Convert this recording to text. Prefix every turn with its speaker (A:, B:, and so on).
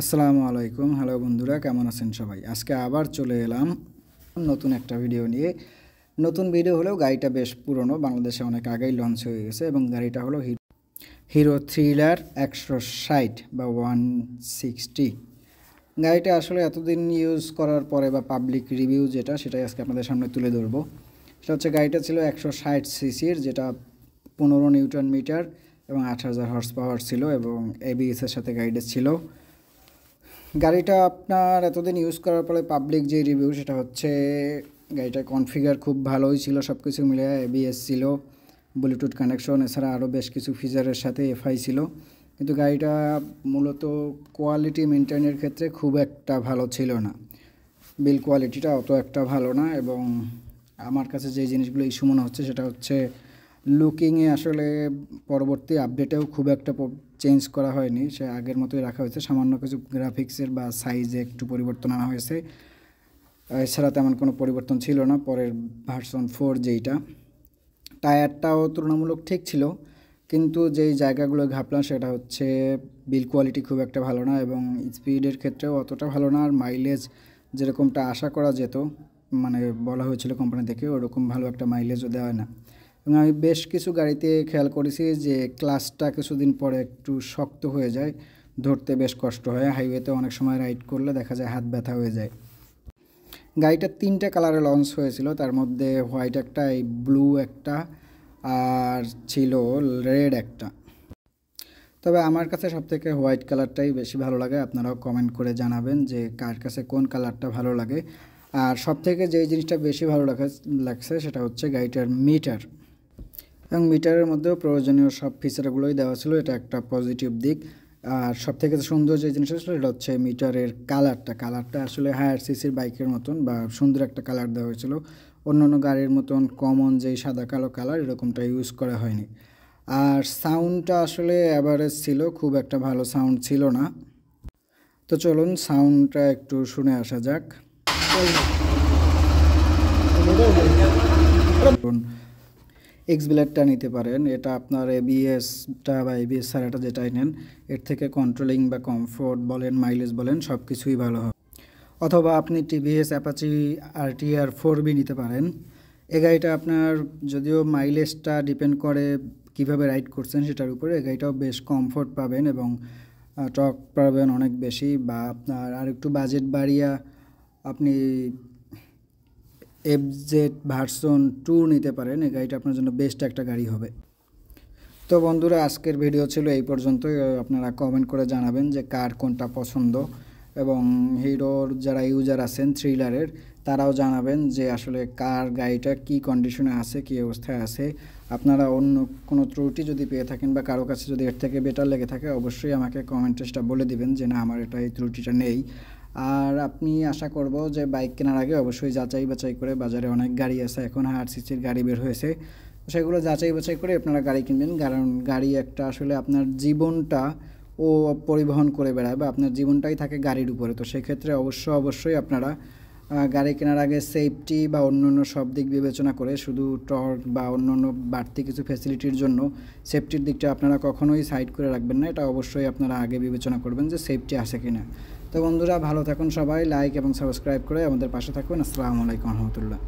A: আসসালামু আলাইকুম। হ্যালো বন্ধুরা, কেমন আছেন সবাই? আজকে আবার চলে এলাম নতুন একটা ভিডিও নিয়ে। নতুন ভিডিও হলেও গাড়িটা বেশ পুরনো, বাংলাদেশে অনেক আগেই লঞ্চ হয়ে গেছে এবং গাড়িটা হলো হিরো থ্রিলার 160 বা 160। গাড়িটা আসলে এতদিন ইউজ করার পরে বা পাবলিক রিভিউ সেটাই আজকে আপনাদের সামনে তুলে ধরবো। সেটা হচ্ছে গাড়িটা ছিল 160 সিসির, যেটা 15 নিউটন মিটার এবং 8000 হর্স পাওয়ার ছিল এবং এবিএসের সাথে গাইডেড ছিল। গাড়িটা আপনার এতদিন ইউজ করার পরে পাবলিক যে রিভিউ সেটা হচ্ছে গাড়িটার কনফিগার খুব ভালোই ছিল, সব কিছু মিলে এবিএস ছিল, ব্লুটুথ কানেকশন, এছাড়া আরও বেশ কিছু ফিচারের সাথে এফআই ছিল। কিন্তু গাড়িটা মূলত কোয়ালিটি মেনটেনের ক্ষেত্রে খুব একটা ভালো ছিল না, বিল কোয়ালিটিটা অত একটা ভালো না। এবং আমার কাছে যে জিনিসগুলো ইস্যু মনে হচ্ছে সেটা হচ্ছে লুকিংয়ে আসলে পরবর্তী আপডেটেও খুব একটা চেঞ্জ করা হয়নি, সে আগের মতোই রাখা হয়েছে। সামান্য কিছু গ্রাফিক্সের বা সাইজে একটু পরিবর্তন আনা হয়েছে, এছাড়া তেমন কোনো পরিবর্তন ছিল না পরের ভার্সন 4 যেইটা। টায়ারটাও তুলনামূলক ঠিক ছিল, কিন্তু যেই জায়গাগুলো ঘাপলাম সেটা হচ্ছে বিল কোয়ালিটি খুব একটা ভালো না এবং স্পিডের ক্ষেত্রেও অতটা ভালো না। আর মাইলেজ যেরকমটা আশা করা যেত, মানে বলা হয়েছিল কোম্পানি থেকে, ওরকম ভালো একটা মাইলেজও দেওয়া না। এবং আমি বেশ কিছু গাড়িতে খেয়াল করেছি যে ক্লাচটা কিছুদিন পরে একটু শক্ত হয়ে যায়, ধরতে বেশ কষ্ট হয়। হাইওয়েতে অনেক সময় রাইড করলে দেখা যায় হাত ব্যথা হয়ে যায়। গাড়িটা 3টে কালারে লঞ্চ হয়েছিল, তার মধ্যে হোয়াইট একটা, এই ব্লু একটা, আর ছিল রেড একটা। তবে আমার কাছে সবথেকে হোয়াইট কালারটাই বেশি ভালো লাগে। আপনারাও কমেন্ট করে জানাবেন যে কার কাছে কোন কালারটা ভালো লাগে। আর সবথেকে যেই জিনিসটা বেশি ভালো লাগছে সেটা হচ্ছে গাড়িটার মিটার, এবং মিটারের মধ্যেও প্রয়োজনীয় সব ফিচারগুলোই দেওয়া ছিল, এটা একটা পজিটিভ দিক। আর সবথেকে সুন্দর যে জিনিসটা ছিল সেটা হচ্ছে মিটারের কালারটা আসলে হায়ার সিসির বাইকের মতন বা সুন্দর একটা কালার দেওয়া হয়েছিল। অন্য গাড়ির মতন কমন যেই সাদা কালো কালার এরকমটা ইউজ করা হয়নি। আর সাউন্ডটা আসলে অ্যাভারেজ ছিল, খুব একটা ভালো সাউন্ড ছিল না। তো চলুন সাউন্ডটা একটু শুনে আসা যাক। এক্স ব্লেডটা নিতে পারেন, এটা আপনার এবিএসটা বা এবিএস ছাড়াটা যেটাই নেন এর থেকে কন্ট্রোলিং বা কমফোর্ট বলেন, মাইলেজ বলেন, সব কিছুই ভালো হবে। অথবা আপনি টিভিএস অ্যাপাচি RTR 4B নিতে পারেন। এই গাড়িটা আপনার যদিও মাইলেজটা ডিপেন্ড করে কিভাবে রাইড করছেন সেটার উপরে, এই গাড়িটাও বেশ কমফোর্ট পাবেন এবং টর্ক পাবেন অনেক বেশি। বা আপনার আর একটু বাজেট বাড়িয়ে আপনি FZ ভার্সন 2 নিতে পারেন, এই গাড়িটা আপনার জন্য বেস্ট একটা গাড়ি হবে। তো বন্ধুরা, আজকের ভিডিও ছিল এই পর্যন্তই। আপনারা কমেন্ট করে জানাবেন যে কার কোনটা পছন্দ, এবং হিরোর যারা ইউজার আছেন থ্রিলারের তারাও জানাবেন যে আসলে কার গাড়িটা কি কন্ডিশনে আছে, কি অবস্থায় আছে। আপনারা অন্য কোনো ত্রুটি যদি পেয়ে থাকেন বা কারো কাছে যদি এর থেকে বেটার লেগে থাকে অবশ্যই আমাকে কমেন্টে সেটা বলে দিবেন যে না, আমার এটা এই ত্রুটিটা নেই। আর আপনি আশা করব যে বাইক কেনার আগে অবশ্যই যাচাই বাছাই করে, বাজারে অনেক গাড়ি আছে এখন হায়ার সিসির গাড়ি বের হয়েছে, সেগুলো যাচাই বাছাই করে আপনারা গাড়ি কিনবেন। কারণ গাড়ি একটা আসলে আপনার জীবনটা ও পরিবহন করে বেড়ায় বা আপনার জীবনটাই থাকে গাড়ির উপরে। তো সেক্ষেত্রে অবশ্যই আপনারা গাড়ি কেনার আগে সেফটি বা অন্য সব দিক বিবেচনা করে, শুধু টর্ক বা অন্য বাড়তি কিছু ফ্যাসিলিটির জন্য সেফটির দিকটা আপনারা কখনোই সাইড করে রাখবেন না। এটা অবশ্যই আপনারা আগে বিবেচনা করবেন যে সেফটি আছে কিনা। তো বন্ধুরা, ভালো থাকুন সবাই, লাইক এবং সাবস্ক্রাইব করে আমাদের পাশে থাকুন। আসসালামু আলাইকুম রহমতুল্লাহ।